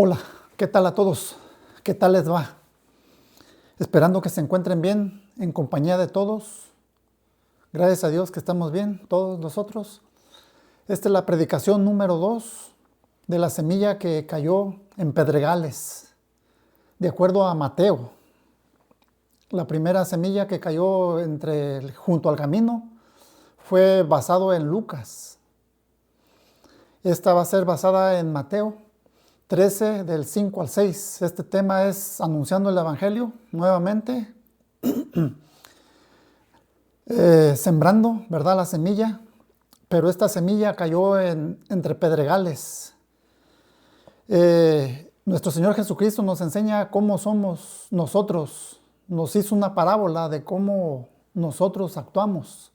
Hola, ¿qué tal a todos? ¿Qué tal les va? Esperando que se encuentren bien, en compañía de todos. Gracias a Dios que estamos bien, todos nosotros. Esta es la predicación número 2 de la semilla que cayó en pedregales, de acuerdo a Mateo. La primera semilla que cayó junto al camino fue basado en Lucas. Esta va a ser basada en Mateo 13, del 5 al 6. Este tema es anunciando el Evangelio nuevamente, sembrando, ¿verdad?, la semilla, pero esta semilla cayó entre pedregales. Nuestro Señor Jesucristo nos enseña cómo somos nosotros. Nos hizo una parábola de cómo nosotros actuamos.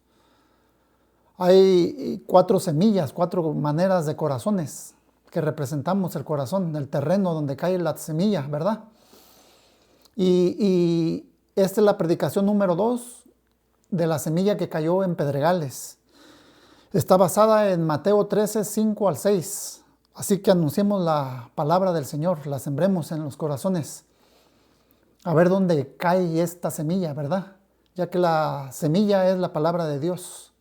Hay 4 semillas, 4 maneras de corazones que representamos el corazón, el terreno donde cae la semilla, ¿verdad? Y esta es la predicación número 2 de la semilla que cayó en pedregales. Está basada en Mateo 13, 5 al 6. Así que anunciemos la palabra del Señor, la sembremos en los corazones. A ver dónde cae esta semilla, ¿verdad? Ya que la semilla es la palabra de Dios.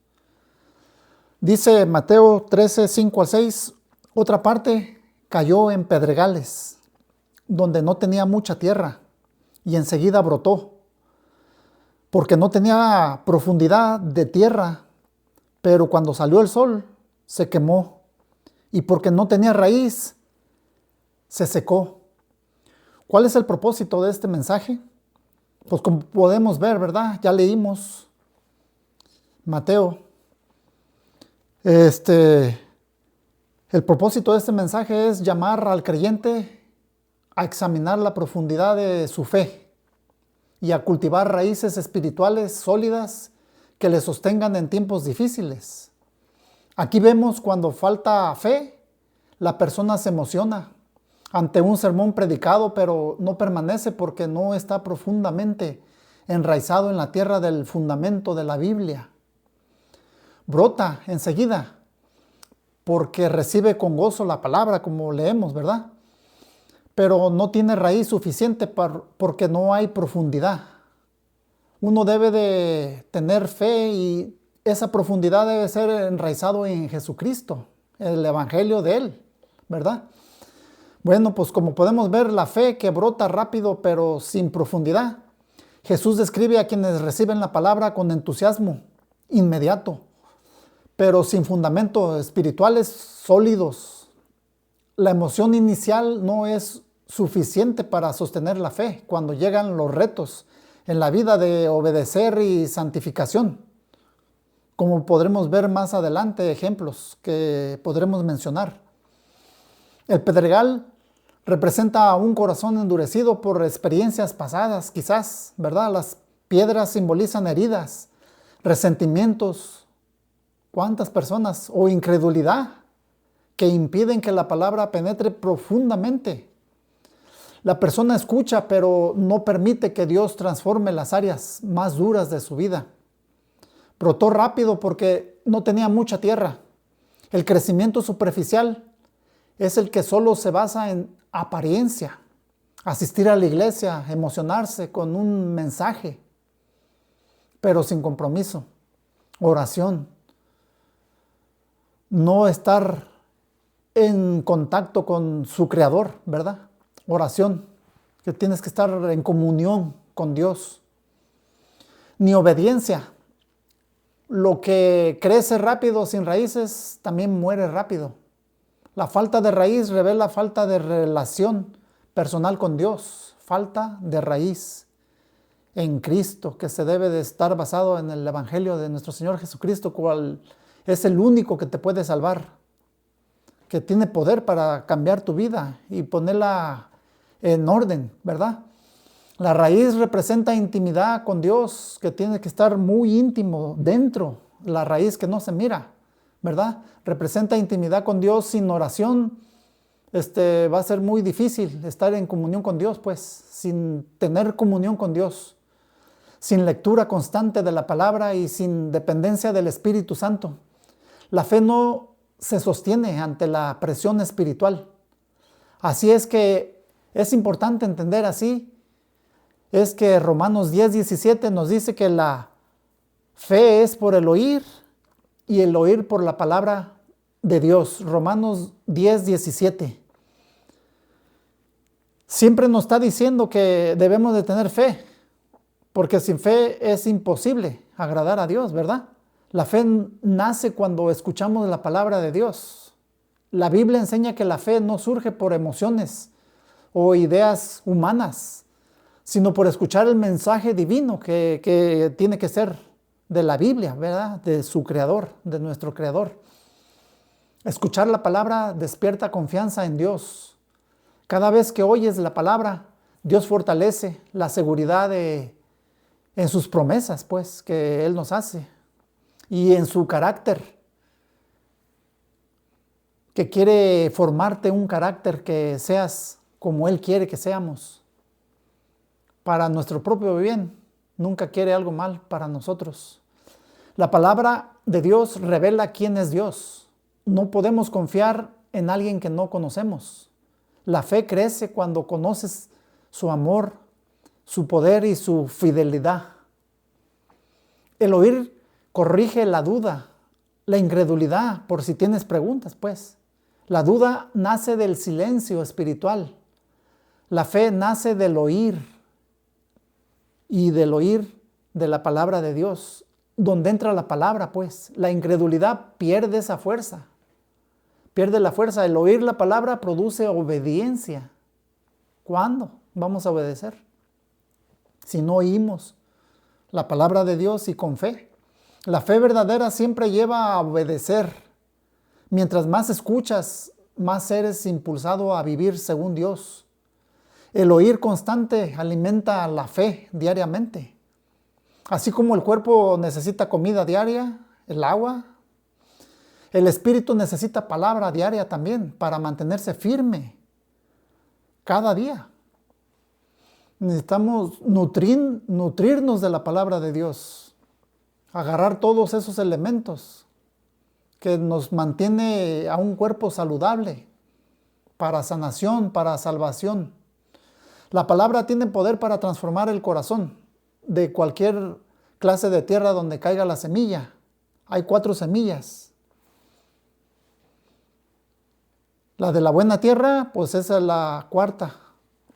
Dice Mateo 13, 5 al 6, otra parte cayó en pedregales, donde no tenía mucha tierra, y enseguida brotó, porque no tenía profundidad de tierra, pero cuando salió el sol se quemó, y porque no tenía raíz se secó. ¿Cuál es el propósito de este mensaje? Pues como podemos ver, ¿verdad? Ya leímos Mateo. El propósito de este mensaje es llamar al creyente a examinar la profundidad de su fe y a cultivar raíces espirituales sólidas que le sostengan en tiempos difíciles. Aquí vemos cuando falta fe, la persona se emociona ante un sermón predicado, pero no permanece porque no está profundamente enraizado en la tierra del fundamento de la Biblia. Brota enseguida porque recibe con gozo la palabra, como leemos, ¿verdad? Pero no tiene raíz suficiente porque no hay profundidad. Uno debe de tener fe y esa profundidad debe ser enraizado en Jesucristo, el Evangelio de Él, ¿verdad? Bueno, pues como podemos ver, la fe que brota rápido pero sin profundidad. Jesús describe a quienes reciben la palabra con entusiasmo inmediato, pero sin fundamentos espirituales sólidos. La emoción inicial no es suficiente para sostener la fe cuando llegan los retos en la vida de obedecer y santificación. Como podremos ver más adelante, ejemplos que podremos mencionar. El pedregal representa un corazón endurecido por experiencias pasadas, quizás, ¿verdad? Las piedras simbolizan heridas, resentimientos. ¿Cuántas personas? O incredulidad que impiden que la palabra penetre profundamente. La persona escucha, pero no permite que Dios transforme las áreas más duras de su vida. Brotó rápido porque no tenía mucha tierra. El crecimiento superficial es el que solo se basa en apariencia. Asistir a la iglesia, emocionarse con un mensaje, pero sin compromiso, oración. No estar en contacto con su Creador, ¿verdad? Oración, que tienes que estar en comunión con Dios. Ni obediencia. Lo que crece rápido sin raíces también muere rápido. La falta de raíz revela falta de relación personal con Dios, falta de raíz en Cristo, que se debe de estar basado en el Evangelio de nuestro Señor Jesucristo, cual es el único que te puede salvar, que tiene poder para cambiar tu vida y ponerla en orden, ¿verdad? La raíz representa intimidad con Dios, que tiene que estar muy íntimo dentro, la raíz que no se mira, ¿verdad? Representa intimidad con Dios. Sin oración, va a ser muy difícil estar en comunión con Dios, pues, sin tener comunión con Dios, sin lectura constante de la palabra y sin dependencia del Espíritu Santo. La fe no se sostiene ante la presión espiritual. Así es que es importante entender así. Es que Romanos 10:17 nos dice que la fe es por el oír y el oír por la palabra de Dios. Romanos 10:17. Siempre nos está diciendo que debemos de tener fe, porque sin fe es imposible agradar a Dios, ¿verdad? La fe nace cuando escuchamos la palabra de Dios. La Biblia enseña que la fe no surge por emociones o ideas humanas, sino por escuchar el mensaje divino que tiene que ser de la Biblia, ¿verdad? De su creador, de nuestro creador. Escuchar la palabra despierta confianza en Dios. Cada vez que oyes la palabra, Dios fortalece la seguridad en sus promesas, pues, que Él nos hace, y en su carácter, que quiere formarte un carácter que seas como Él quiere que seamos, para nuestro propio bien. Nunca quiere algo mal para nosotros. La palabra de Dios revela quién es Dios. No podemos confiar en alguien que no conocemos. La fe crece cuando conoces su amor, su poder y su fidelidad. El oír corrige la duda, la incredulidad, por si tienes preguntas, pues. La duda nace del silencio espiritual. La fe nace del oír y del oír de la palabra de Dios. Donde entra la palabra, pues, la incredulidad pierde esa fuerza. Pierde la fuerza. El oír la palabra produce obediencia. ¿Cuándo vamos a obedecer? Si no oímos la palabra de Dios y con fe. La fe verdadera siempre lleva a obedecer. Mientras más escuchas, más eres impulsado a vivir según Dios. El oír constante alimenta la fe diariamente. Así como el cuerpo necesita comida diaria, el agua, el espíritu necesita palabra diaria también para mantenerse firme cada día. Necesitamos nutrirnos de la palabra de Dios, agarrar todos esos elementos que nos mantiene a un cuerpo saludable para sanación, para salvación. La palabra tiene poder para transformar el corazón de cualquier clase de tierra donde caiga la semilla. Hay 4 semillas. La de la buena tierra, pues esa es la 4ª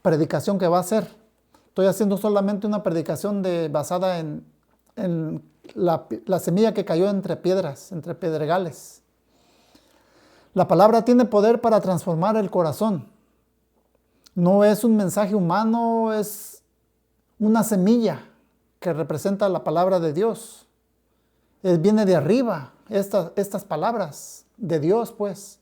predicación que va a hacer. Estoy haciendo solamente una predicación basada en la semilla que cayó entre piedras, entre pedregales. La palabra tiene poder para transformar el corazón. No es un mensaje humano, es una semilla que representa la palabra de Dios. Viene de arriba, estas palabras de Dios, pues.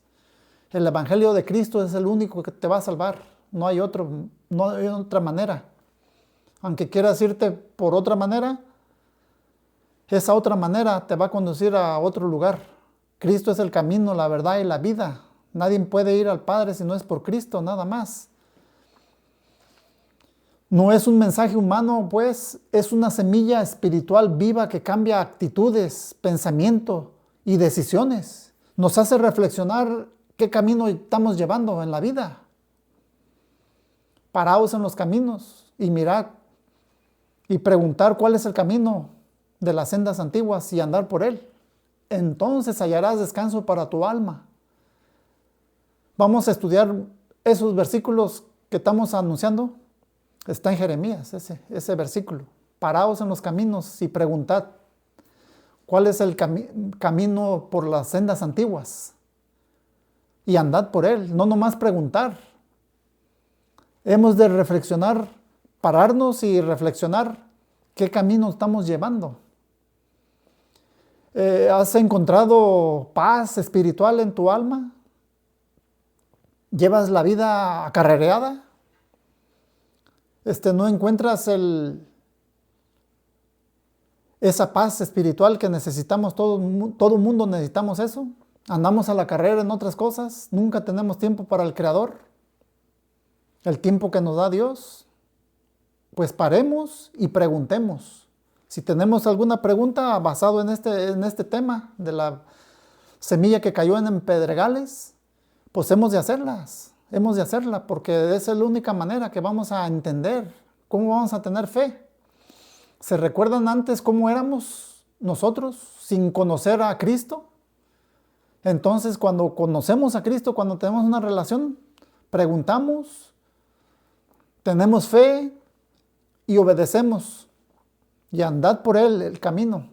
El Evangelio de Cristo es el único que te va a salvar. No hay otra manera. Aunque quieras irte por otra manera, esa otra manera te va a conducir a otro lugar. Cristo es el camino, la verdad y la vida. Nadie puede ir al Padre si no es por Cristo, nada más. No es un mensaje humano, pues, es una semilla espiritual viva que cambia actitudes, pensamiento y decisiones. Nos hace reflexionar qué camino estamos llevando en la vida. Paraos en los caminos y mirad y preguntar cuál es el camino de las sendas antiguas y andar por él. Entonces hallarás descanso para tu alma. Vamos a estudiar esos versículos que estamos anunciando. Está en Jeremías ese versículo. Paraos en los caminos y preguntad cuál es el camino por las sendas antiguas. Y andad por él, no nomás preguntar. Hemos de reflexionar, pararnos y reflexionar qué camino estamos llevando. ¿Has encontrado paz espiritual en tu alma? ¿Llevas la vida acarreada? ¿No encuentras esa paz espiritual que necesitamos? Todo mundo necesitamos eso. Andamos a la carrera en otras cosas. Nunca tenemos tiempo para el Creador. El tiempo que nos da Dios. Pues paremos y preguntemos. Si tenemos alguna pregunta basado en este tema de la semilla que cayó en pedregales, pues hemos de hacerlas. hemos de hacerla, porque esa es la única manera que vamos a entender cómo vamos a tener fe. ¿Se recuerdan antes cómo éramos nosotros sin conocer a Cristo? Entonces, cuando conocemos a Cristo, cuando tenemos una relación, preguntamos, tenemos fe y obedecemos. Y andad por Él el camino.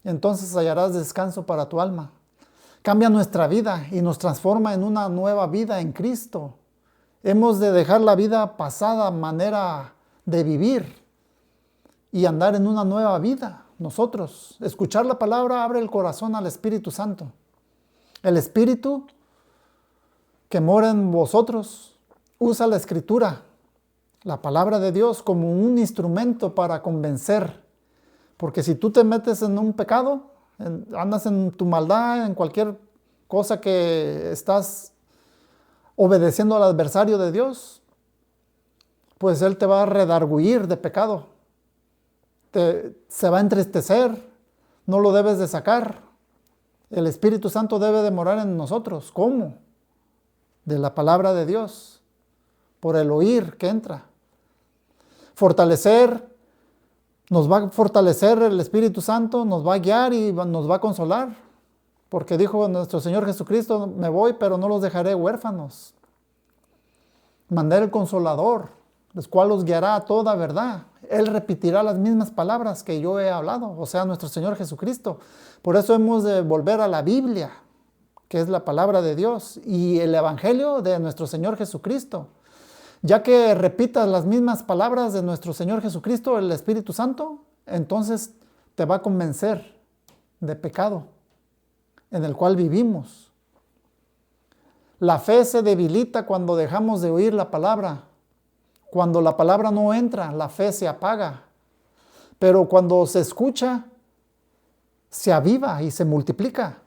Entonces hallarás descanso para tu alma. Cambia nuestra vida y nos transforma en una nueva vida en Cristo. Hemos de dejar la vida pasada, manera de vivir, y andar en una nueva vida. Nosotros, escuchar la palabra abre el corazón al Espíritu Santo. El Espíritu que mora en vosotros usa la Escritura, la palabra de Dios, como un instrumento para convencer. Porque si tú te metes en un pecado, andas en tu maldad, en cualquier cosa que estás obedeciendo al adversario de Dios, pues Él te va a redarguir de pecado. Se va a entristecer, no lo debes de sacar. El Espíritu Santo debe de morar en nosotros. ¿Cómo? De la palabra de Dios, por el oír que entra. Nos va a fortalecer el Espíritu Santo, nos va a guiar y nos va a consolar. Porque dijo nuestro Señor Jesucristo, me voy, pero no los dejaré huérfanos. Mandé el Consolador, el cual los guiará a toda verdad. Él repetirá las mismas palabras que yo he hablado, o sea, nuestro Señor Jesucristo. Por eso hemos de volver a la Biblia, que es la palabra de Dios, y el Evangelio de nuestro Señor Jesucristo. Ya que repitas las mismas palabras de nuestro Señor Jesucristo, el Espíritu Santo, entonces te va a convencer de pecado en el cual vivimos. La fe se debilita cuando dejamos de oír la palabra. Cuando la palabra no entra, la fe se apaga. Pero cuando se escucha, se aviva y se multiplica.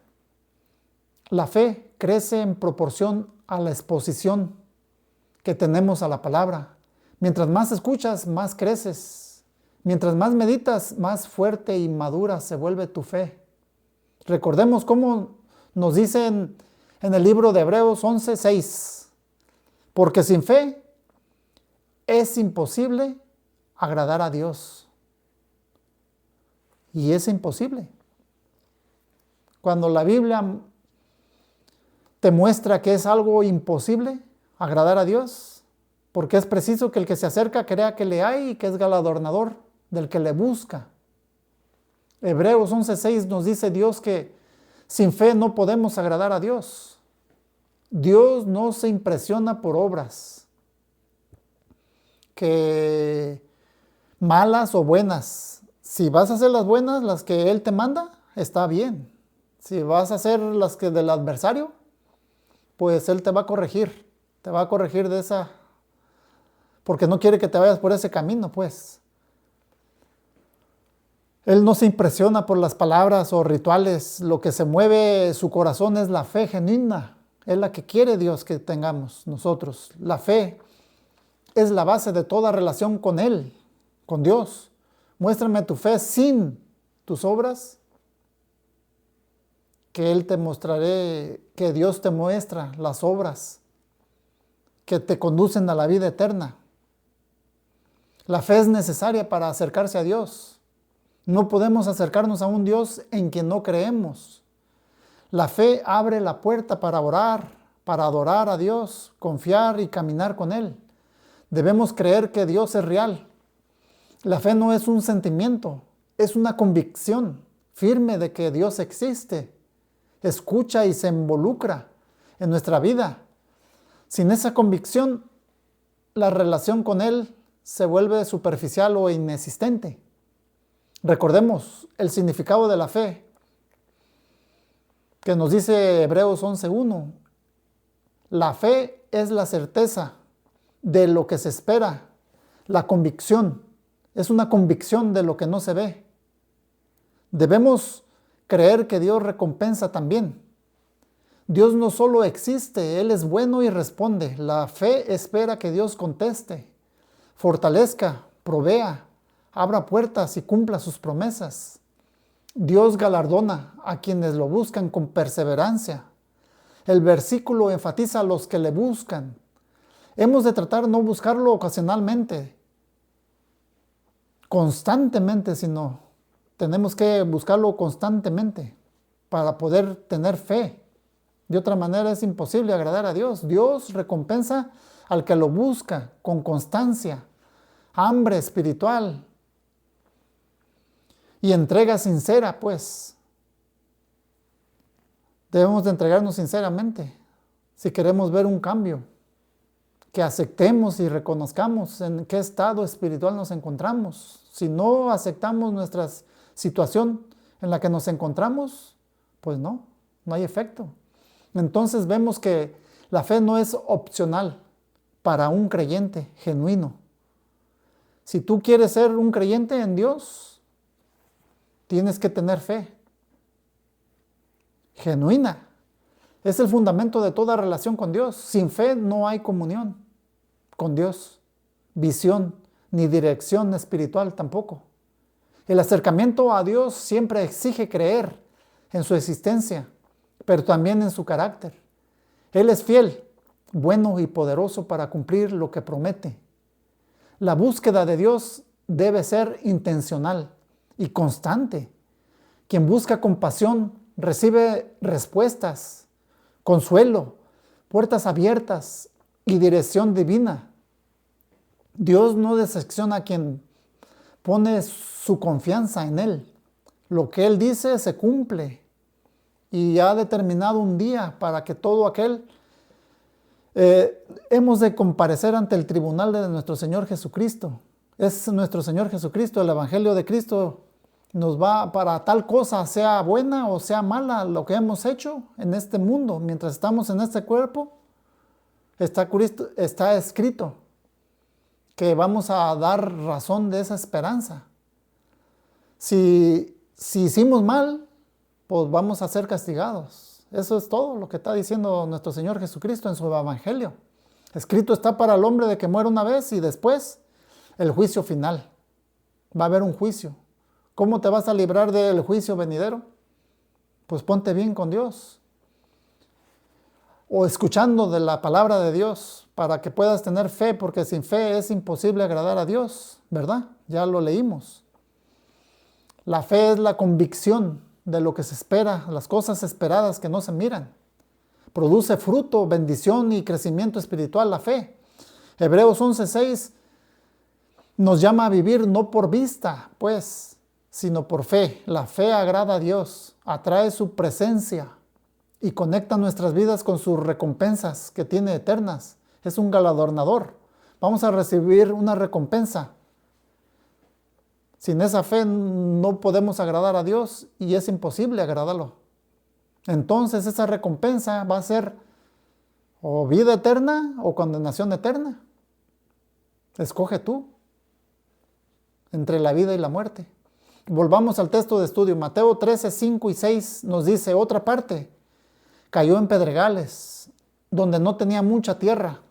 La fe crece en proporción a la exposición que tenemos a la palabra. Mientras más escuchas, más creces. Mientras más meditas, más fuerte y madura se vuelve tu fe. Recordemos cómo nos dicen en el libro de Hebreos 11:6. Porque sin fe es imposible agradar a Dios. Y es imposible. Cuando la Biblia te muestra que es algo imposible agradar a Dios, porque es preciso que el que se acerca crea que le hay y que es galardonador del que le busca. Hebreos 11:6 nos dice Dios que sin fe no podemos agradar a Dios. Dios no se impresiona por obras, que malas o buenas. Si vas a hacer las buenas, las que Él te manda, está bien. Si vas a hacer las que del adversario, pues Él te va a corregir. Te va a corregir de esa, porque no quiere que te vayas por ese camino, pues. Él no se impresiona por las palabras o rituales. Lo que se mueve su corazón es la fe genuina. Es la que quiere Dios que tengamos nosotros. La fe es la base de toda relación con Él, con Dios. Muéstrame tu fe sin tus obras, que Él te mostraré, que Dios te muestra las obras que te conducen a la vida eterna. La fe es necesaria para acercarse a Dios. No podemos acercarnos a un Dios en quien no creemos. La fe abre la puerta para orar, para adorar a Dios, confiar y caminar con Él. Debemos creer que Dios es real. La fe no es un sentimiento, es una convicción firme de que Dios existe, escucha y se involucra en nuestra vida. Sin esa convicción, la relación con Él se vuelve superficial o inexistente. Recordemos el significado de la fe, que nos dice Hebreos 11:1. La fe es la certeza de lo que se espera. La convicción es una convicción de lo que no se ve. Debemos creer que Dios recompensa también. Dios no solo existe, Él es bueno y responde. La fe espera que Dios conteste, fortalezca, provea, abra puertas y cumpla sus promesas. Dios galardona a quienes lo buscan con perseverancia. El versículo enfatiza a los que le buscan. Hemos de tratar de no buscarlo ocasionalmente, constantemente, sino tenemos que buscarlo constantemente para poder tener fe. De otra manera es imposible agradar a Dios. Dios recompensa al que lo busca con constancia, hambre espiritual y entrega sincera, pues. Debemos de entregarnos sinceramente si queremos ver un cambio, que aceptemos y reconozcamos en qué estado espiritual nos encontramos. Si no aceptamos nuestra situación en la que nos encontramos, pues no hay efecto. Entonces vemos que la fe no es opcional para un creyente genuino. Si tú quieres ser un creyente en Dios, tienes que tener fe genuina. Es el fundamento de toda relación con Dios. Sin fe no hay comunión con Dios, visión, ni dirección espiritual tampoco. El acercamiento a Dios siempre exige creer en su existencia, pero también en su carácter. Él es fiel, bueno y poderoso para cumplir lo que promete. La búsqueda de Dios debe ser intencional y constante. Quien busca compasión recibe respuestas, consuelo, puertas abiertas y dirección divina. Dios no decepciona a quien pone su confianza en Él. Lo que Él dice se cumple y ha determinado un día para que todo aquel hemos de comparecer ante el tribunal de nuestro Señor Jesucristo. Es nuestro Señor Jesucristo, el Evangelio de Cristo nos va para tal cosa, sea buena o sea mala, lo que hemos hecho en este mundo, mientras estamos en este cuerpo, está escrito que vamos a dar razón de esa esperanza. Si hicimos mal, pues vamos a ser castigados. Eso es todo lo que está diciendo nuestro Señor Jesucristo en su Evangelio. Escrito está para el hombre de que muere una vez y después el juicio final. Va a haber un juicio. ¿Cómo te vas a librar del juicio venidero? Pues ponte bien con Dios. O escuchando de la palabra de Dios para que puedas tener fe, porque sin fe es imposible agradar a Dios, ¿verdad? Ya lo leímos. La fe es la convicción de lo que se espera, las cosas esperadas que no se miran. Produce fruto, bendición y crecimiento espiritual la fe. Hebreos 11:6 nos llama a vivir no por vista, pues, sino por fe. La fe agrada a Dios, atrae su presencia y conecta nuestras vidas con sus recompensas que tiene eternas. Es un galardonador. Vamos a recibir una recompensa. Sin esa fe no podemos agradar a Dios y es imposible agradarlo. Entonces esa recompensa va a ser o vida eterna o condenación eterna. Escoge tú entre la vida y la muerte. Volvamos al texto de estudio. Mateo 13, 5 y 6 nos dice otra parte. Cayó en pedregales, donde no tenía mucha tierra,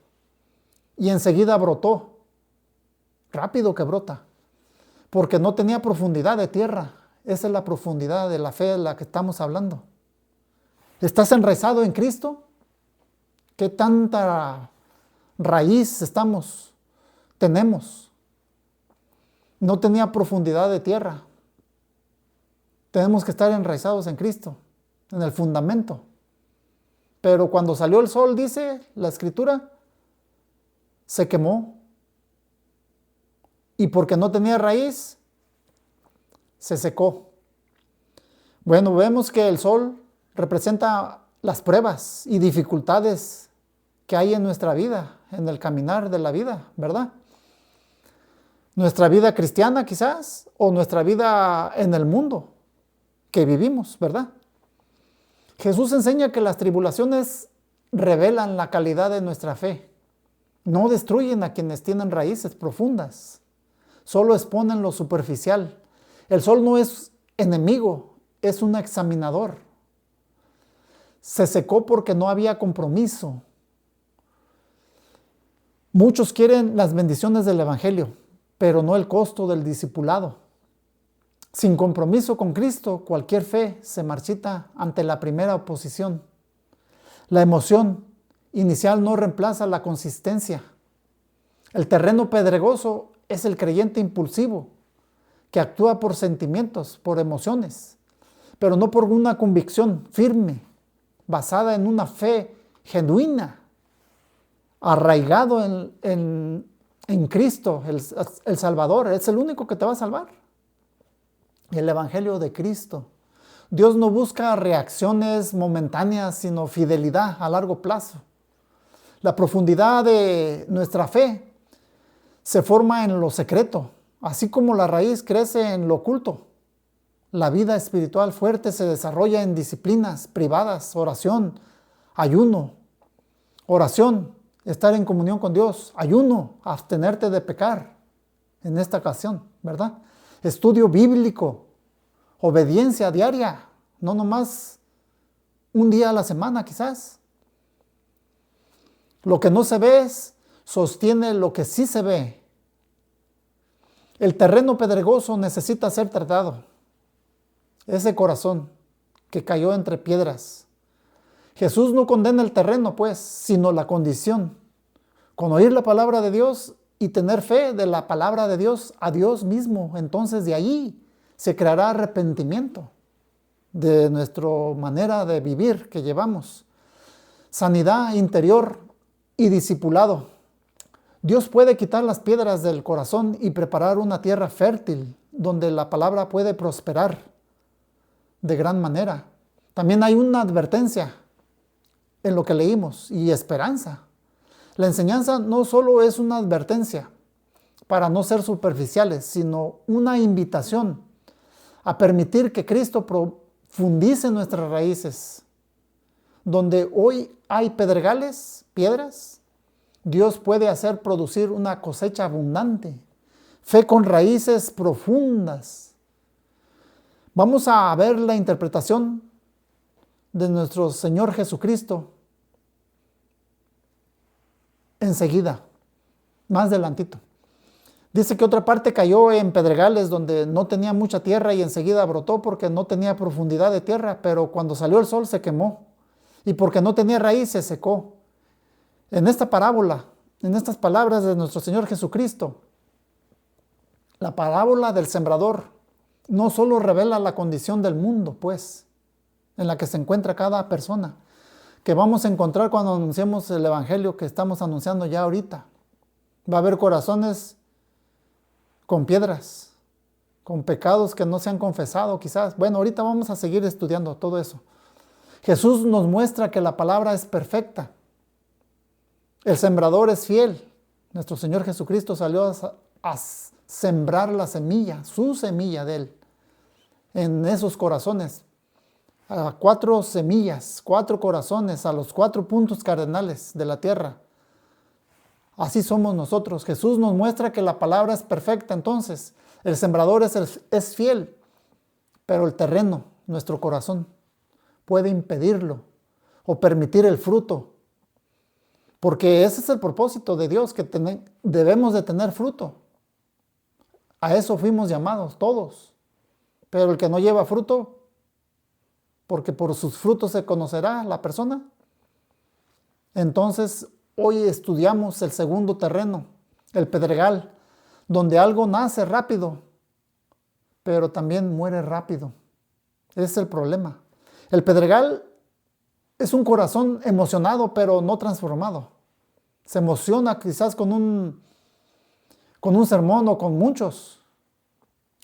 y enseguida brotó. Rápido que brota, porque no tenía profundidad de tierra. Esa es la profundidad de la fe de la que estamos hablando. ¿Estás enraizado en Cristo? ¿Qué tanta raíz tenemos? No tenía profundidad de tierra. Tenemos que estar enraizados en Cristo, en el fundamento. Pero cuando salió el sol, dice la Escritura, se quemó. Y porque no tenía raíz, se secó. Bueno, vemos que el sol representa las pruebas y dificultades que hay en nuestra vida, en el caminar de la vida, ¿verdad? Nuestra vida cristiana quizás, o nuestra vida en el mundo que vivimos, ¿verdad? Jesús enseña que las tribulaciones revelan la calidad de nuestra fe. No destruyen a quienes tienen raíces profundas, solo exponen lo superficial. El sol no es enemigo, es un examinador. Se secó porque no había compromiso. Muchos quieren las bendiciones del Evangelio, pero no el costo del discipulado. Sin compromiso con Cristo, cualquier fe se marchita ante la primera oposición. La emoción inicial no reemplaza la consistencia. El terreno pedregoso es el creyente impulsivo, que actúa por sentimientos, por emociones, pero no por una convicción firme, basada en una fe genuina, arraigado en Cristo, el Salvador. Es el único que te va a salvar. El Evangelio de Cristo. Dios no busca reacciones momentáneas, sino fidelidad a largo plazo. La profundidad de nuestra fe se forma en lo secreto, así como la raíz crece en lo oculto. La vida espiritual fuerte se desarrolla en disciplinas privadas, oración, ayuno, oración, estar en comunión con Dios, ayuno, abstenerte de pecar en esta ocasión, ¿verdad? Estudio bíblico, obediencia diaria, no nomás un día a la semana quizás. Lo que no se ve sostiene lo que sí se ve. El terreno pedregoso necesita ser tratado. Ese corazón que cayó entre piedras. Jesús no condena el terreno, pues, sino la condición. Con oír la palabra de Dios y tener fe de la palabra de Dios a Dios mismo, entonces de allí se creará arrepentimiento de nuestra manera de vivir que llevamos. Sanidad interior y discipulado. Dios puede quitar las piedras del corazón y preparar una tierra fértil donde la palabra puede prosperar de gran manera. También hay una advertencia en lo que leímos y esperanza. La enseñanza no solo es una advertencia para no ser superficiales, sino una invitación a permitir que Cristo profundice nuestras raíces. Donde hoy hay pedregales, piedras, Dios puede hacer producir una cosecha abundante. Fe con raíces profundas. Vamos a ver la interpretación de nuestro Señor Jesucristo enseguida, más adelantito. Dice que otra parte cayó en pedregales donde no tenía mucha tierra y enseguida brotó porque no tenía profundidad de tierra, pero cuando salió el sol se quemó y porque no tenía raíz se secó. En esta parábola, en estas palabras de nuestro Señor Jesucristo, la parábola del sembrador no solo revela la condición del mundo, pues, en la que se encuentra cada persona, que vamos a encontrar cuando anunciemos el Evangelio que estamos anunciando ya ahorita. Va a haber corazones con piedras, con pecados que no se han confesado quizás. Bueno, ahorita vamos a seguir estudiando todo eso. Jesús nos muestra que la palabra es perfecta. El sembrador es fiel. Nuestro Señor Jesucristo salió a sembrar la semilla, su semilla de Él, en esos corazones. A 4 semillas, 4 corazones, a los 4 puntos cardenales de la tierra. Así somos nosotros. Jesús nos muestra que la palabra es perfecta. Entonces, el sembrador es fiel, pero el terreno, nuestro corazón, puede impedirlo o permitir el fruto. Porque ese es el propósito de Dios, que debemos de tener fruto. A eso fuimos llamados todos. Pero el que no lleva fruto, porque por sus frutos se conocerá la persona. Entonces, hoy estudiamos el segundo terreno, el pedregal, donde algo nace rápido, pero también muere rápido. Ese es el problema. El pedregal es un corazón emocionado, pero no transformado. Se emociona quizás con un sermón o con muchos,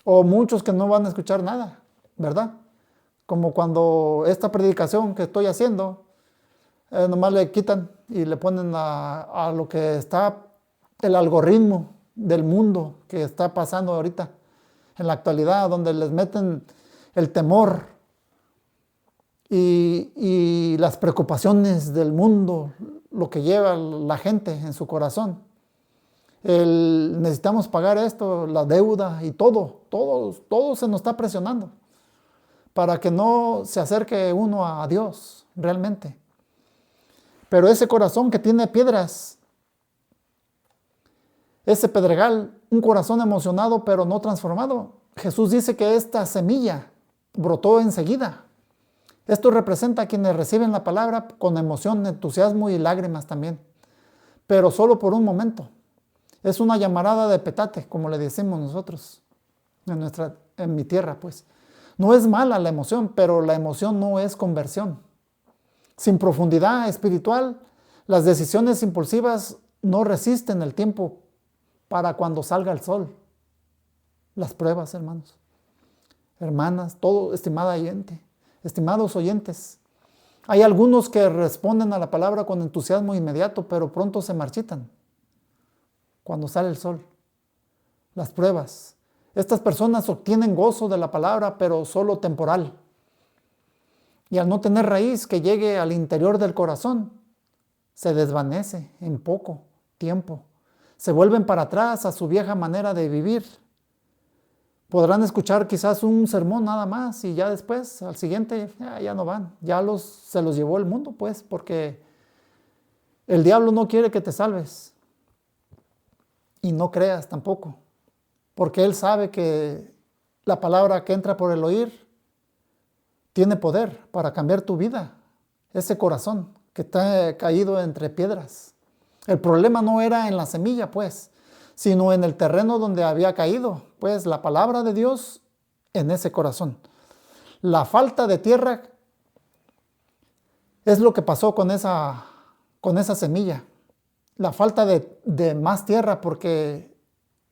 o muchos que no van a escuchar nada, ¿verdad? Como cuando esta predicación que estoy haciendo, nomás le quitan y le ponen a lo que está el algoritmo del mundo que está pasando ahorita en la actualidad, donde les meten el temor y las preocupaciones del mundo, lo que lleva la gente en su corazón. Necesitamos pagar esto, la deuda y todo se nos está presionando para que no se acerque uno a Dios realmente. Pero ese corazón que tiene piedras, ese pedregal, un corazón emocionado pero no transformado, Jesús dice que esta semilla brotó enseguida. Esto representa a quienes reciben la palabra con emoción, entusiasmo y lágrimas también, pero solo por un momento. Es una llamarada de petate, como le decimos nosotros en mi tierra, pues. No es mala la emoción, pero la emoción no es conversión. Sin profundidad espiritual, las decisiones impulsivas no resisten el tiempo para cuando salga el sol. Las pruebas, hermanos, hermanas, todo, estimados oyentes. Hay algunos que responden a la palabra con entusiasmo inmediato, pero pronto se marchitan cuando sale el sol. Las pruebas. Estas personas obtienen gozo de la palabra, pero solo temporal. Y al no tener raíz que llegue al interior del corazón, se desvanece en poco tiempo. Se vuelven para atrás a su vieja manera de vivir. Podrán escuchar quizás un sermón nada más y ya después, al siguiente, ya no van. Se los llevó el mundo, pues, porque el diablo no quiere que te salves. Y no creas tampoco, porque él sabe que la palabra que entra por el oír tiene poder para cambiar tu vida, ese corazón que está caído entre piedras. El problema no era en la semilla, pues, sino en el terreno donde había caído, pues, la palabra de Dios en ese corazón. La falta de tierra es lo que pasó con esa semilla. La falta de más tierra, porque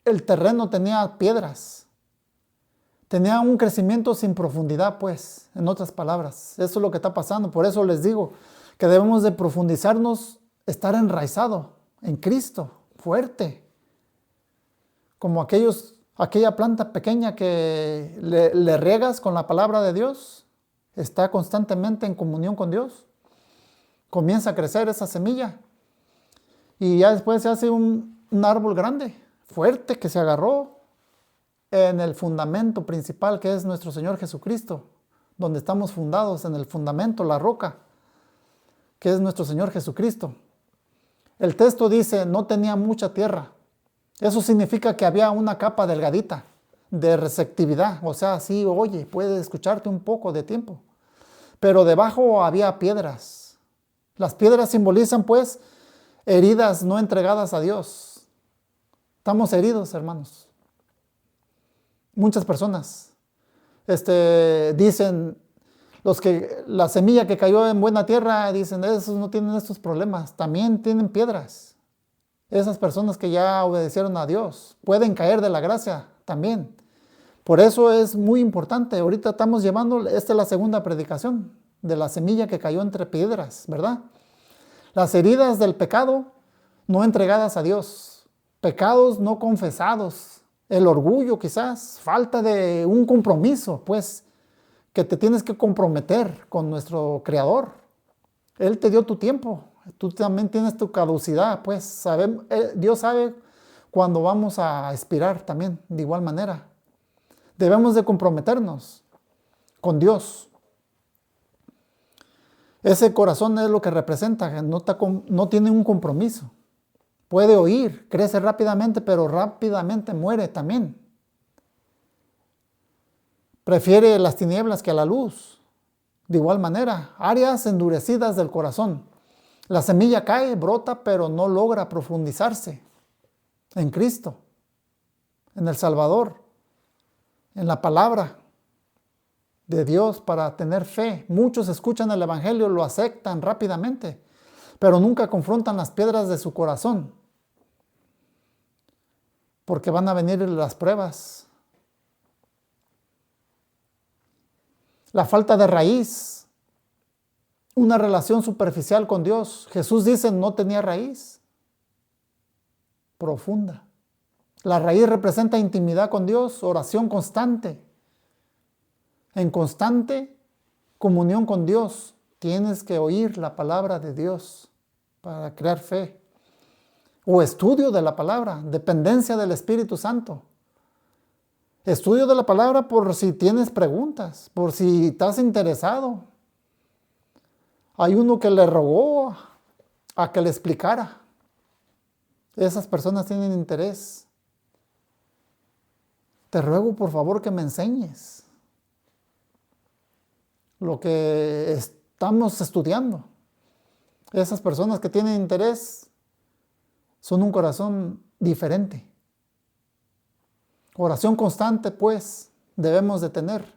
el terreno tenía piedras. Tenía un crecimiento sin profundidad, pues, en otras palabras. Eso es lo que está pasando. Por eso les digo que debemos de profundizarnos, estar enraizado en Cristo, fuerte. Como aquella planta pequeña que le riegas con la palabra de Dios, está constantemente en comunión con Dios. Comienza a crecer esa semilla. Y ya después se hace un árbol grande, fuerte, que se agarró en el fundamento principal, que es nuestro Señor Jesucristo, donde estamos fundados en el fundamento, la roca, que es nuestro Señor Jesucristo. El texto dice, no tenía mucha tierra. Eso significa que había una capa delgadita de receptividad, o sea, sí, oye, puede escucharte un poco de tiempo. Pero debajo había piedras. Las piedras simbolizan, pues, heridas no entregadas a Dios. Estamos heridos, hermanos. Muchas personas dicen, la semilla que cayó en buena tierra, dicen, esos no tienen estos problemas, también tienen piedras. Esas personas que ya obedecieron a Dios pueden caer de la gracia también. Por eso es muy importante. Ahorita estamos llevando, esta es la segunda predicación de la semilla que cayó entre piedras, ¿verdad? Las heridas del pecado no entregadas a Dios, pecados no confesados, el orgullo quizás, falta de un compromiso, pues, que te tienes que comprometer con nuestro Creador. Él te dio tu tiempo, tú también tienes tu caducidad, pues, Dios sabe cuándo vamos a expirar también, de igual manera. Debemos de comprometernos con Dios. Ese corazón es lo que representa, no tiene un compromiso. Puede oír, crece rápidamente, pero rápidamente muere también. Prefiere las tinieblas que a la luz. De igual manera, áreas endurecidas del corazón. La semilla cae, brota, pero no logra profundizarse en Cristo, en el Salvador, en la palabra de Dios para tener fe. Muchos escuchan el Evangelio, lo aceptan rápidamente, pero nunca confrontan las piedras de su corazón, porque van a venir las pruebas. La falta de raíz, una relación superficial con Dios. Jesús dice, no tenía raíz profunda. La raíz representa intimidad con Dios, oración constante. En constante comunión con Dios, tienes que oír la palabra de Dios para crear fe. O estudio de la palabra, dependencia del Espíritu Santo. Estudio de la palabra por si tienes preguntas, por si estás interesado. Hay uno que le rogó a que le explicara. Esas personas tienen interés. Te ruego por favor que me enseñes. lo que estamos estudiando. Esas personas que tienen interés son un corazón diferente. Oración constante, pues, debemos de tener.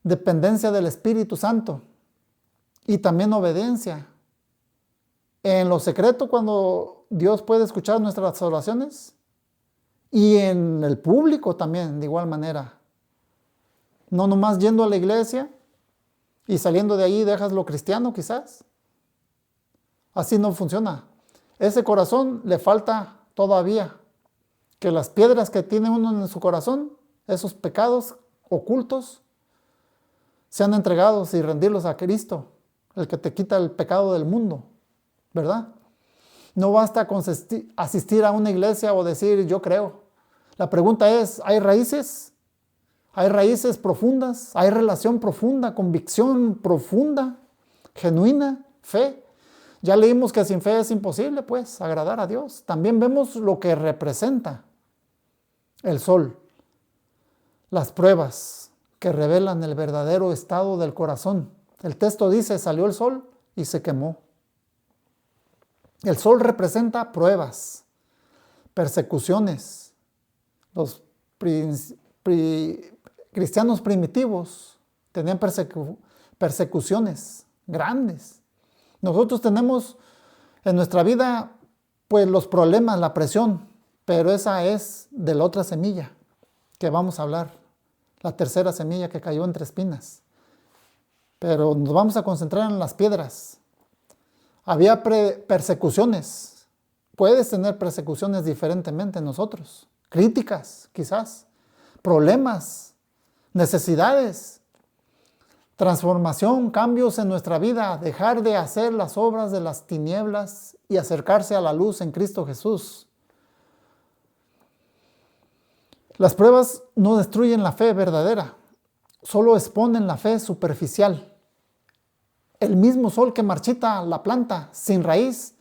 Dependencia del Espíritu Santo y también obediencia. En lo secreto, cuando Dios puede escuchar nuestras oraciones, y en el público también, de igual manera. No nomás yendo a la iglesia y saliendo de ahí dejas lo cristiano quizás. Así no funciona. Ese corazón le falta todavía que las piedras que tiene uno en su corazón, esos pecados ocultos, sean entregados y rendirlos a Cristo, el que te quita el pecado del mundo, ¿verdad? No basta con asistir a una iglesia o decir yo creo. La pregunta es, ¿hay raíces? ¿Hay raíces profundas? ¿Hay relación profunda, convicción profunda, genuina, fe? Ya leímos que sin fe es imposible, pues, agradar a Dios. También vemos lo que representa el sol, las pruebas que revelan el verdadero estado del corazón. El texto dice, salió el sol y se quemó. El sol representa pruebas, persecuciones. Los cristianos primitivos tenían persecuciones grandes. Nosotros tenemos en nuestra vida pues los problemas, la presión, pero esa es de la otra semilla que vamos a hablar, la tercera semilla que cayó entre espinas. Pero nos vamos a concentrar en las piedras. Había persecuciones. Puedes tener persecuciones diferentemente en nosotros. Críticas, quizás. Problemas. Necesidades. Transformación, cambios en nuestra vida. Dejar de hacer las obras de las tinieblas y acercarse a la luz en Cristo Jesús. Las pruebas no destruyen la fe verdadera. Solo exponen la fe superficial. El mismo sol que marchita la planta sin raíz,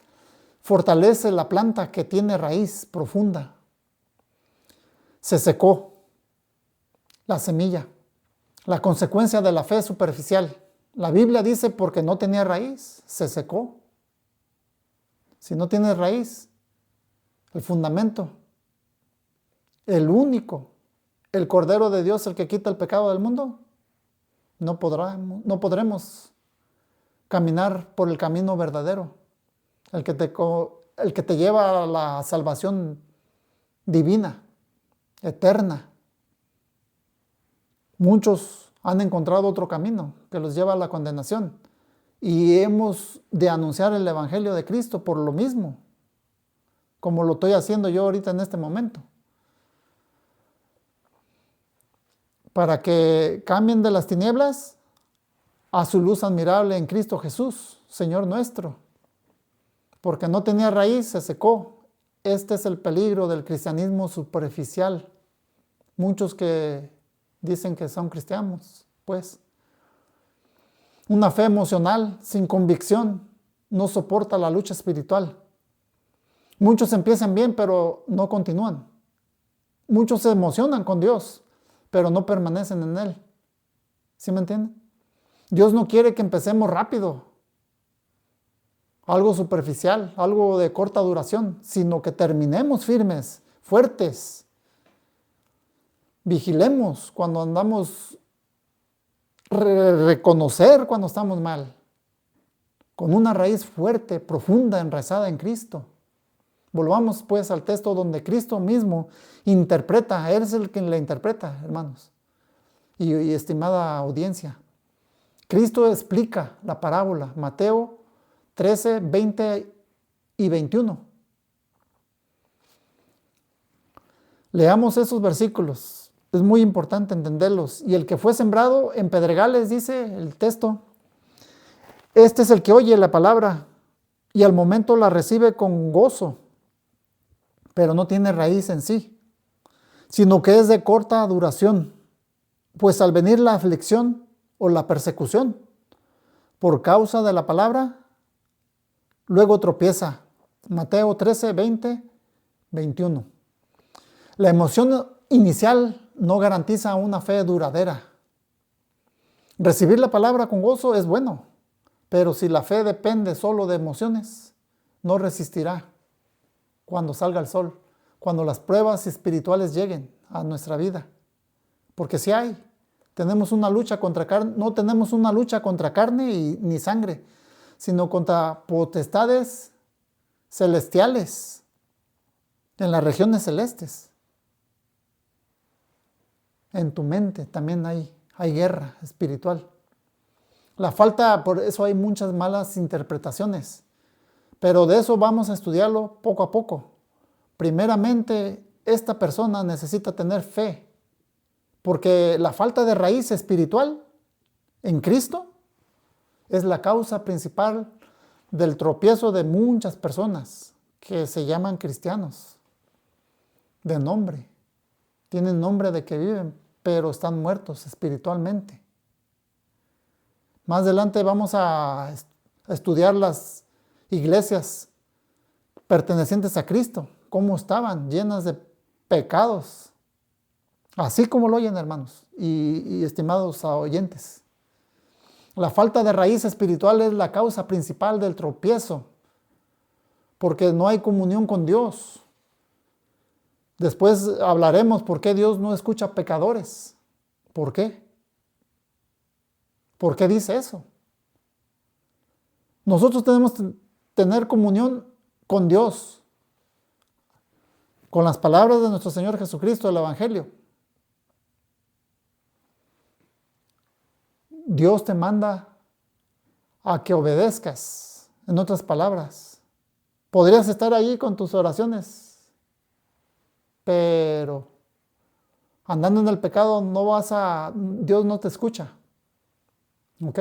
fortalece la planta que tiene raíz profunda. Se secó la semilla, la consecuencia de la fe superficial. La Biblia dice porque no tenía raíz, se secó. Si no tiene raíz, el fundamento, el único, el Cordero de Dios, el que quita el pecado del mundo, no podremos caminar por el camino verdadero, el que te lleva a la salvación divina, eterna. Muchos han encontrado otro camino que los lleva a la condenación y hemos de anunciar el Evangelio de Cristo por lo mismo, como lo estoy haciendo yo ahorita en este momento, para que cambien de las tinieblas a su luz admirable en Cristo Jesús, Señor nuestro. Porque no tenía raíz, se secó. Este es el peligro del cristianismo superficial. Muchos que dicen que son cristianos, pues. Una fe emocional, sin convicción, no soporta la lucha espiritual. Muchos empiezan bien, pero no continúan. Muchos se emocionan con Dios, pero no permanecen en Él. ¿Sí me entienden? Dios no quiere que empecemos rápido, algo superficial, algo de corta duración, sino que terminemos firmes, fuertes. Vigilemos cuando andamos, reconocer cuando estamos mal, con una raíz fuerte, profunda, enraizada en Cristo. Volvamos pues al texto donde Cristo mismo interpreta, Él es el que le interpreta, hermanos, y estimada audiencia. Cristo explica la parábola, Mateo 13, 20 y 21. Leamos esos versículos, es muy importante entenderlos. Y el que fue sembrado en pedregales, dice el texto, este es el que oye la palabra y al momento la recibe con gozo, pero no tiene raíz en sí, sino que es de corta duración, pues al venir la aflicción o la persecución por causa de la palabra, luego tropieza. Mateo 13, 20, 21. La emoción inicial no garantiza una fe duradera. Recibir la palabra con gozo es bueno, pero si la fe depende solo de emociones, no resistirá cuando salga el sol, cuando las pruebas espirituales lleguen a nuestra vida. Porque si hay, tenemos una lucha contra carne, no tenemos una lucha contra carne ni sangre, sino contra potestades celestiales en las regiones celestes. En tu mente también hay guerra espiritual. Por eso hay muchas malas interpretaciones, pero de eso vamos a estudiarlo poco a poco. Primeramente, esta persona necesita tener fe, porque la falta de raíz espiritual en Cristo es la causa principal del tropiezo de muchas personas que se llaman cristianos, de nombre. Tienen nombre de que viven, pero están muertos espiritualmente. Más adelante vamos a estudiar las iglesias pertenecientes a Cristo, cómo estaban llenas de pecados, así como lo oyen, hermanos y estimados oyentes. La falta de raíz espiritual es la causa principal del tropiezo, porque no hay comunión con Dios. Después hablaremos por qué Dios no escucha pecadores. ¿Por qué? ¿Por qué dice eso? Nosotros tenemos que tener comunión con Dios, con las palabras de nuestro Señor Jesucristo, el Evangelio. Dios te manda a que obedezcas, en otras palabras. Podrías estar ahí con tus oraciones, pero andando en el pecado Dios no te escucha. ¿Ok?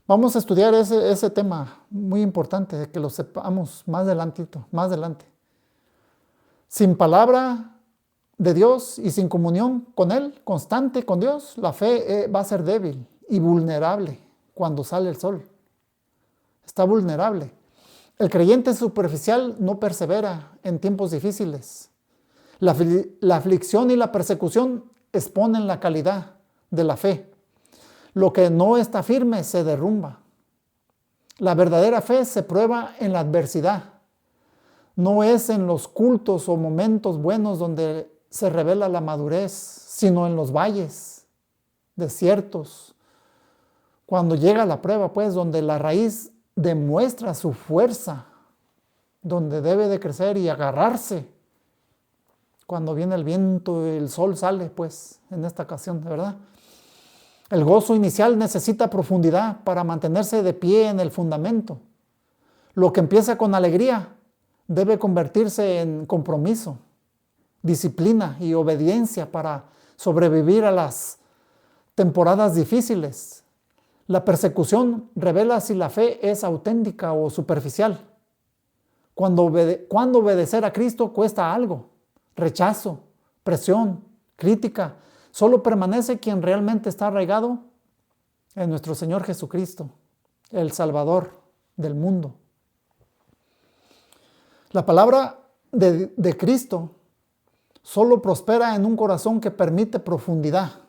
Vamos a estudiar ese tema muy importante, que lo sepamos más adelante. Sin palabra de Dios y sin comunión con Él, constante con Dios, la fe va a ser débil y vulnerable cuando sale el sol. Está vulnerable. El creyente superficial no persevera en tiempos difíciles. La aflicción y la persecución exponen la calidad de la fe. Lo que no está firme se derrumba. La verdadera fe se prueba en la adversidad. No es en los cultos o momentos buenos donde se revela la madurez, sino en los valles, desiertos. Cuando llega la prueba, pues, donde la raíz demuestra su fuerza, donde debe de crecer y agarrarse. Cuando viene el viento y el sol sale, pues, en esta ocasión, ¿verdad? El gozo inicial necesita profundidad para mantenerse de pie en el fundamento. Lo que empieza con alegría debe convertirse en compromiso, disciplina y obediencia para sobrevivir a las temporadas difíciles. La persecución revela si la fe es auténtica o superficial. Cuando obedecer a Cristo cuesta algo, rechazo, presión, crítica. Solo permanece quien realmente está arraigado en nuestro Señor Jesucristo, el Salvador del mundo. La palabra de Cristo solo prospera en un corazón que permite profundidad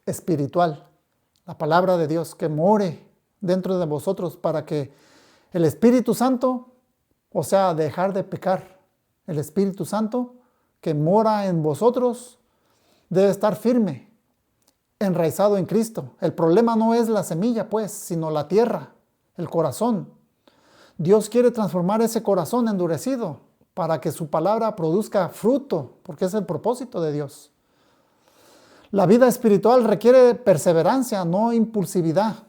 espiritual. La palabra de Dios que more dentro de vosotros para que el Espíritu Santo, o sea, dejar de pecar, el Espíritu Santo que mora en vosotros, debe estar firme, enraizado en Cristo. El problema no es la semilla, pues, sino la tierra, el corazón. Dios quiere transformar ese corazón endurecido para que su palabra produzca fruto, porque es el propósito de Dios. La vida espiritual requiere perseverancia, no impulsividad.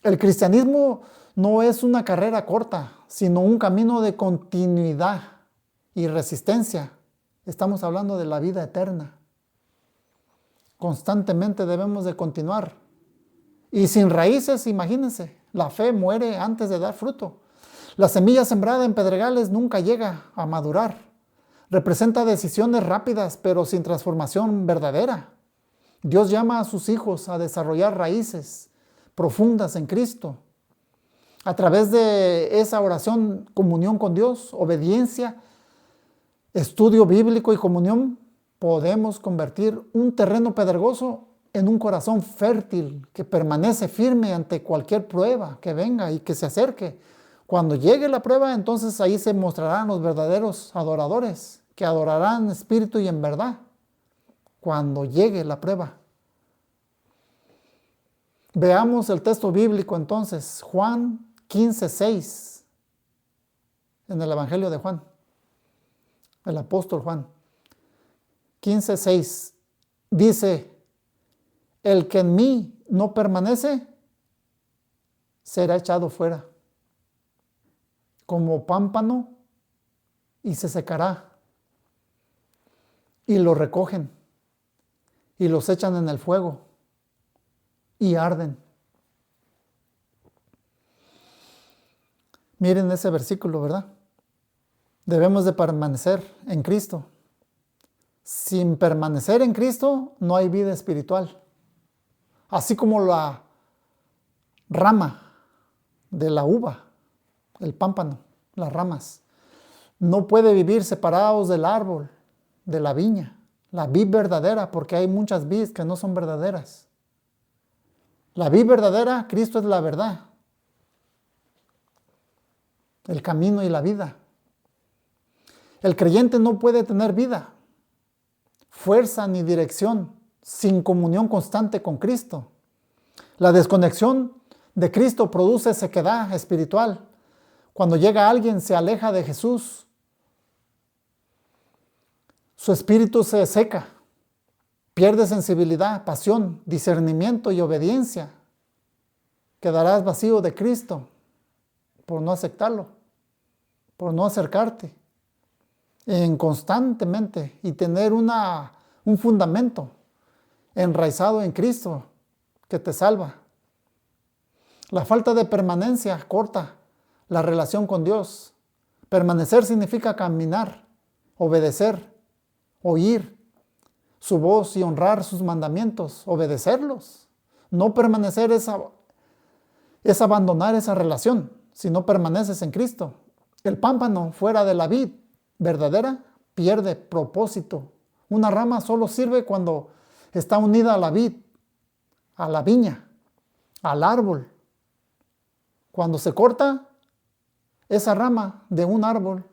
El cristianismo no es una carrera corta, sino un camino de continuidad y resistencia. Estamos hablando de la vida eterna. Constantemente debemos de continuar. Y sin raíces, imagínense, la fe muere antes de dar fruto. La semilla sembrada en pedregales nunca llega a madurar. Representa decisiones rápidas, pero sin transformación verdadera. Dios llama a sus hijos a desarrollar raíces profundas en Cristo. A través de esa oración, comunión con Dios, obediencia, estudio bíblico y comunión, podemos convertir un terreno pedregoso en un corazón fértil que permanece firme ante cualquier prueba que venga y que se acerque. Cuando llegue la prueba, entonces ahí se mostrarán los verdaderos adoradores, que adorarán en espíritu y en verdad. Cuando llegue la prueba. Veamos el texto bíblico entonces, Juan 15:6, en el Evangelio de Juan, el apóstol Juan. 15:6 dice: el que en mí no permanece, será echado fuera, como pámpano, y se secará. Y lo recogen, y los echan en el fuego, y arden. Miren ese versículo, ¿verdad? Debemos de permanecer en Cristo. Sin permanecer en Cristo, no hay vida espiritual. Así como la rama de la uva, el pámpano, las ramas, no puede vivir separados del árbol, de la viña, la vid verdadera, porque hay muchas vides que no son verdaderas. La vid verdadera, Cristo es la verdad, el camino y la vida. El creyente no puede tener vida, fuerza ni dirección sin comunión constante con Cristo. La desconexión de Cristo produce sequedad espiritual. Cuando llega alguien, se aleja de Jesús, su espíritu se seca, pierde sensibilidad, pasión, discernimiento y obediencia. Quedarás vacío de Cristo por no aceptarlo, por no acercarte constantemente y tener un fundamento enraizado en Cristo que te salva. La falta de permanencia corta la relación con Dios. Permanecer significa caminar, obedecer, oír su voz y honrar sus mandamientos, obedecerlos. No permanecer es abandonar esa relación si no permaneces en Cristo. El pámpano fuera de la vid verdadera pierde propósito. Una rama solo sirve cuando está unida a la vid, a la viña, al árbol. Cuando se corta, esa rama de un árbol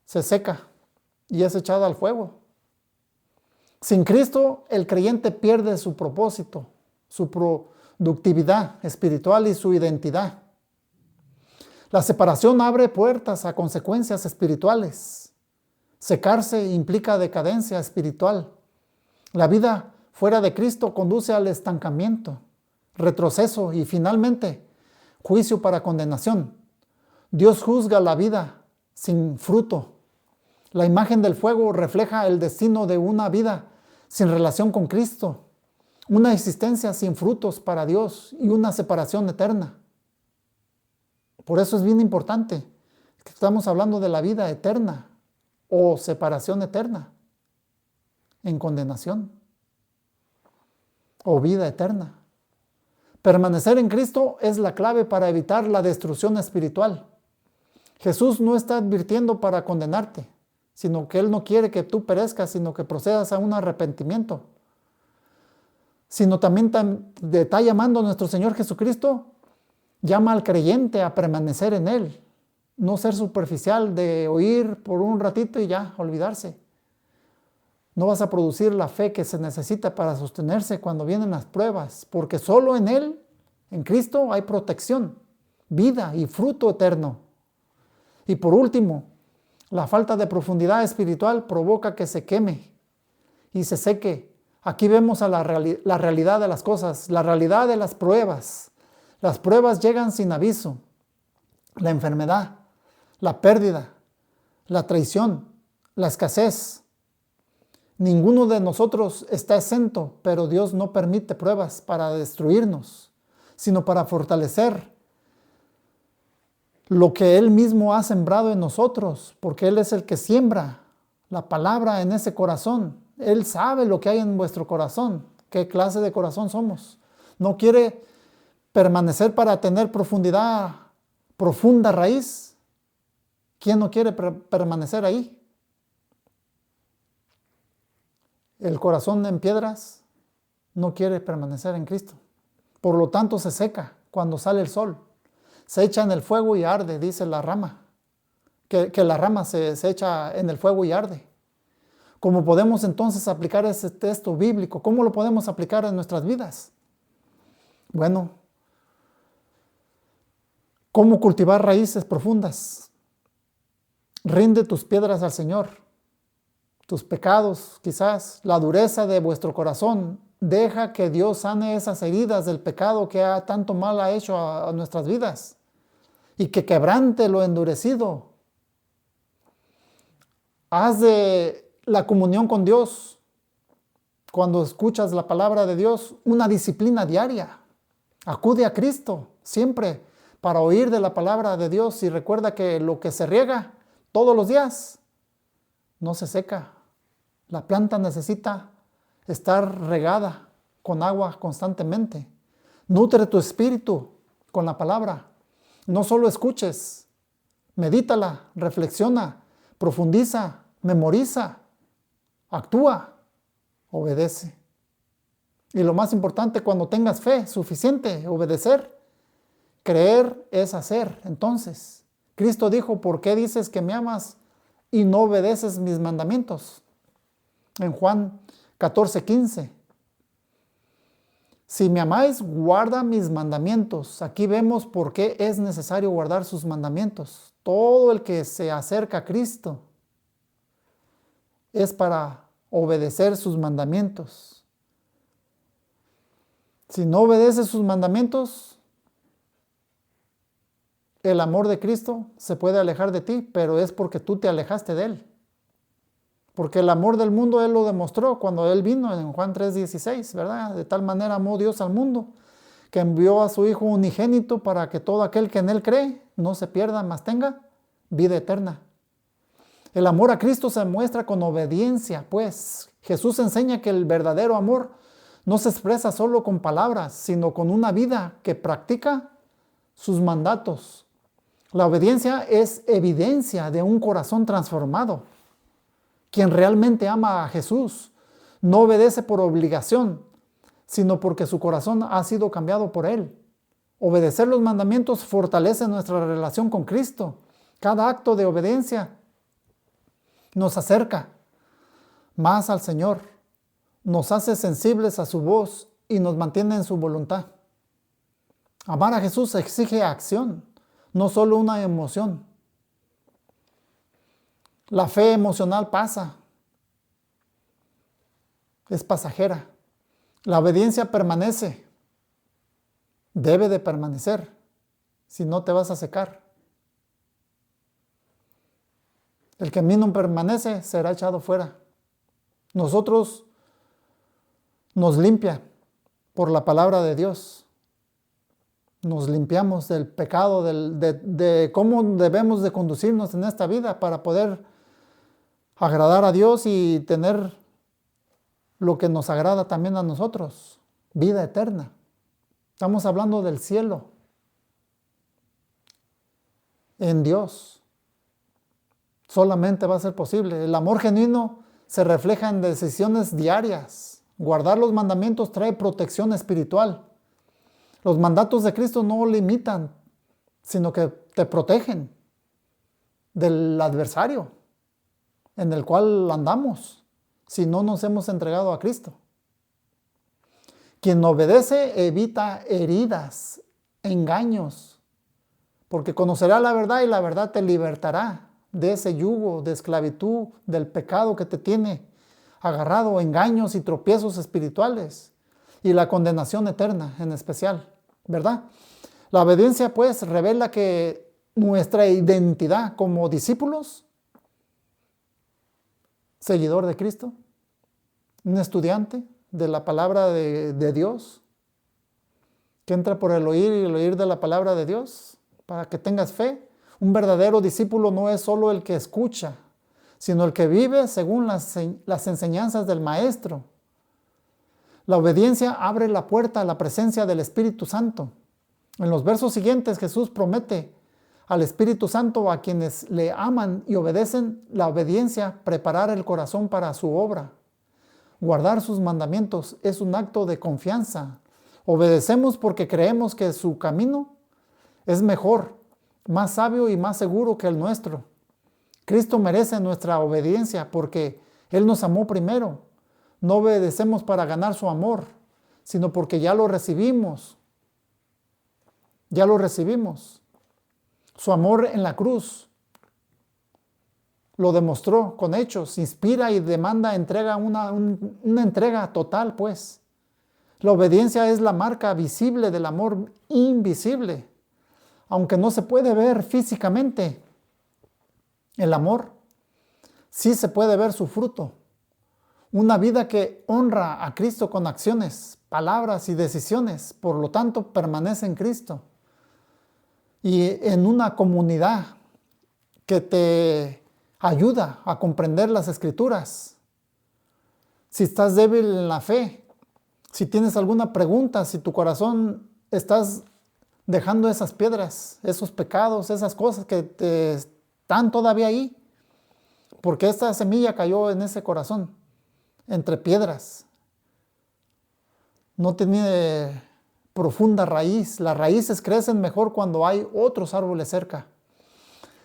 se seca y es echada al fuego. Sin Cristo, el creyente pierde su propósito, su productividad espiritual y su identidad. La separación abre puertas a consecuencias espirituales. Secarse implica decadencia espiritual. La vida fuera de Cristo conduce al estancamiento, retroceso y finalmente juicio para condenación. Dios juzga la vida sin fruto. La imagen del fuego refleja el destino de una vida sin relación con Cristo, una existencia sin frutos para Dios y una separación eterna. Por eso es bien importante que estamos hablando de la vida eterna o separación eterna en condenación o vida eterna. Permanecer en Cristo es la clave para evitar la destrucción espiritual. Jesús no está advirtiendo para condenarte, sino que Él no quiere que tú perezcas, sino que procedas a un arrepentimiento. Sino también te está llamando nuestro Señor Jesucristo, llama al creyente a permanecer en Él, no ser superficial de oír por un ratito y ya olvidarse. No vas a producir la fe que se necesita para sostenerse cuando vienen las pruebas, porque solo en Él, en Cristo, hay protección, vida y fruto eterno. Y por último, la falta de profundidad espiritual provoca que se queme y se seque. Aquí vemos a la realidad de las cosas, la realidad de las pruebas. Las pruebas llegan sin aviso. La enfermedad, la pérdida, la traición, la escasez. Ninguno de nosotros está exento, pero Dios no permite pruebas para destruirnos, sino para fortalecer lo que Él mismo ha sembrado en nosotros, porque Él es el que siembra la palabra en ese corazón. Él sabe lo que hay en vuestro corazón, qué clase de corazón somos. No quiere permanecer para tener profunda raíz. ¿Quién no quiere permanecer ahí? El corazón en piedras no quiere permanecer en Cristo. Por lo tanto se seca cuando sale el sol. Se echa en el fuego y arde, dice la rama. Que la rama se echa en el fuego y arde. ¿Cómo podemos entonces aplicar ese texto bíblico? ¿Cómo lo podemos aplicar en nuestras vidas? Bueno, ¿cómo cultivar raíces profundas? Rinde tus piedras al Señor, tus pecados quizás, la dureza de vuestro corazón. Deja que Dios sane esas heridas del pecado que tanto mal ha hecho a nuestras vidas y que quebrante lo endurecido. Haz de la comunión con Dios, cuando escuchas la palabra de Dios, una disciplina diaria. Acude a Cristo siempre para oír de la palabra de Dios y recuerda que lo que se riega todos los días no se seca. La planta necesita estar regada con agua constantemente. Nutre tu espíritu con la palabra. No solo escuches, medítala, reflexiona, profundiza, memoriza, actúa, obedece. Y lo más importante, cuando tengas fe suficiente, obedecer. Creer es hacer. Entonces, Cristo dijo, ¿por qué dices que me amas y no obedeces mis mandamientos? En Juan 14:15. Si me amáis, guarda mis mandamientos. Aquí vemos por qué es necesario guardar sus mandamientos. Todo el que se acerca a Cristo es para obedecer sus mandamientos. Si no obedeces sus mandamientos, el amor de Cristo se puede alejar de ti, pero es porque tú te alejaste de Él. Porque el amor del mundo Él lo demostró cuando Él vino en Juan 3:16, ¿verdad? De tal manera amó Dios al mundo, que envió a su Hijo unigénito para que todo aquel que en Él cree no se pierda, mas tenga vida eterna. El amor a Cristo se muestra con obediencia, pues Jesús enseña que el verdadero amor no se expresa solo con palabras, sino con una vida que practica sus mandatos. La obediencia es evidencia de un corazón transformado. Quien realmente ama a Jesús no obedece por obligación, sino porque su corazón ha sido cambiado por Él. Obedecer los mandamientos fortalece nuestra relación con Cristo. Cada acto de obediencia nos acerca más al Señor, nos hace sensibles a su voz y nos mantiene en su voluntad. Amar a Jesús exige acción, no solo una emoción. La fe emocional pasa, es pasajera. La obediencia permanece, debe de permanecer, si no te vas a secar. El que en mí no permanece será echado fuera. Nosotros nos limpia por la palabra de Dios. Nos limpiamos del pecado, de cómo debemos de conducirnos en esta vida para poder agradar a Dios y tener lo que nos agrada también a nosotros, vida eterna. Estamos hablando del cielo en Dios. Solamente va a ser posible. El amor genuino se refleja en decisiones diarias. Guardar los mandamientos trae protección espiritual. Los mandatos de Cristo no limitan, sino que te protegen del adversario en el cual andamos, si no nos hemos entregado a Cristo. Quien obedece evita heridas, engaños, porque conocerá la verdad y la verdad te libertará de ese yugo de esclavitud, del pecado que te tiene agarrado, engaños y tropiezos espirituales y la condenación eterna en especial, ¿verdad? La obediencia pues revela que nuestra identidad como discípulos, seguidor de Cristo, un estudiante de la palabra de Dios, que entra por el oír y el oír de la palabra de Dios, para que tengas fe. Un verdadero discípulo no es solo el que escucha, sino el que vive según las enseñanzas del Maestro. La obediencia abre la puerta a la presencia del Espíritu Santo. En los versos siguientes Jesús promete al Espíritu Santo a quienes le aman y obedecen la obediencia, preparar el corazón para su obra. Guardar sus mandamientos es un acto de confianza. Obedecemos porque creemos que su camino es mejor, más sabio y más seguro que el nuestro. Cristo merece nuestra obediencia porque Él nos amó primero. No obedecemos para ganar su amor, sino porque ya lo recibimos. Ya lo recibimos. Su amor en la cruz lo demostró con hechos, inspira y demanda entrega, una entrega total, pues. La obediencia es la marca visible del amor invisible. Aunque no se puede ver físicamente, el amor sí se puede ver su fruto. Una vida que honra a Cristo con acciones, palabras y decisiones, por lo tanto permanece en Cristo. Y en una comunidad que te ayuda a comprender las Escrituras. Si estás débil en la fe, si tienes alguna pregunta, si tu corazón estás dejando esas piedras, esos pecados, esas cosas que te están todavía ahí, porque esta semilla cayó en ese corazón, entre piedras. No tiene profunda raíz. Las raíces crecen mejor cuando hay otros árboles cerca.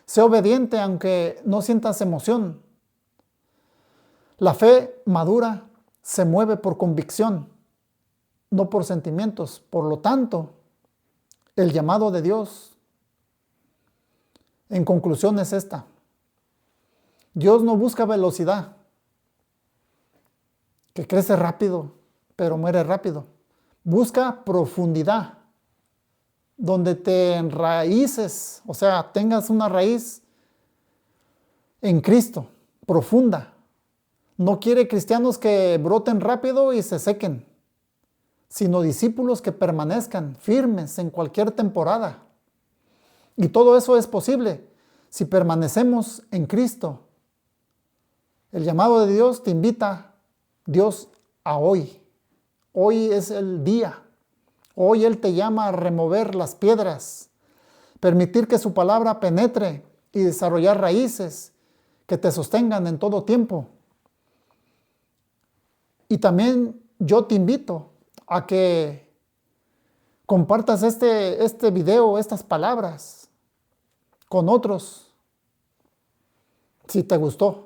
Sé obediente aunque no sientas emoción. La fe madura se mueve por convicción, no por sentimientos. Por lo tanto, el llamado de Dios, en conclusión, es esta. Dios no busca velocidad, que crece rápido, pero muere rápido. Busca profundidad, donde te enraíces, o sea, tengas una raíz en Cristo, profunda. No quiere cristianos que broten rápido y se sequen, sino discípulos que permanezcan firmes en cualquier temporada. Y todo eso es posible si permanecemos en Cristo. El llamado de Dios te invita, Dios, a hoy. Hoy es el día. Hoy Él te llama a remover las piedras, permitir que su palabra penetre y desarrollar raíces que te sostengan en todo tiempo. Y también yo te invito a que compartas este video, estas palabras, con otros, si te gustó.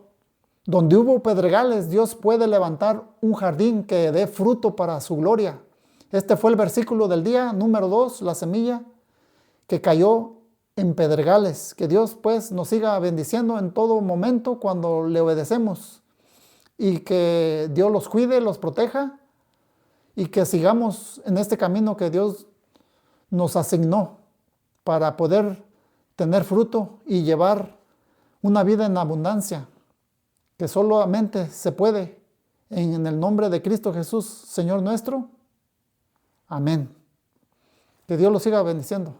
Donde hubo pedregales, Dios puede levantar un jardín que dé fruto para su gloria. Este fue el versículo del día, número 2, la semilla que cayó en pedregales. Que Dios pues nos siga bendiciendo en todo momento cuando le obedecemos. Y que Dios los cuide, los proteja. Y que sigamos en este camino que Dios nos asignó para poder tener fruto y llevar una vida en abundancia, que solamente se puede en el nombre de Cristo Jesús, Señor nuestro. Amén. Que Dios los siga bendiciendo.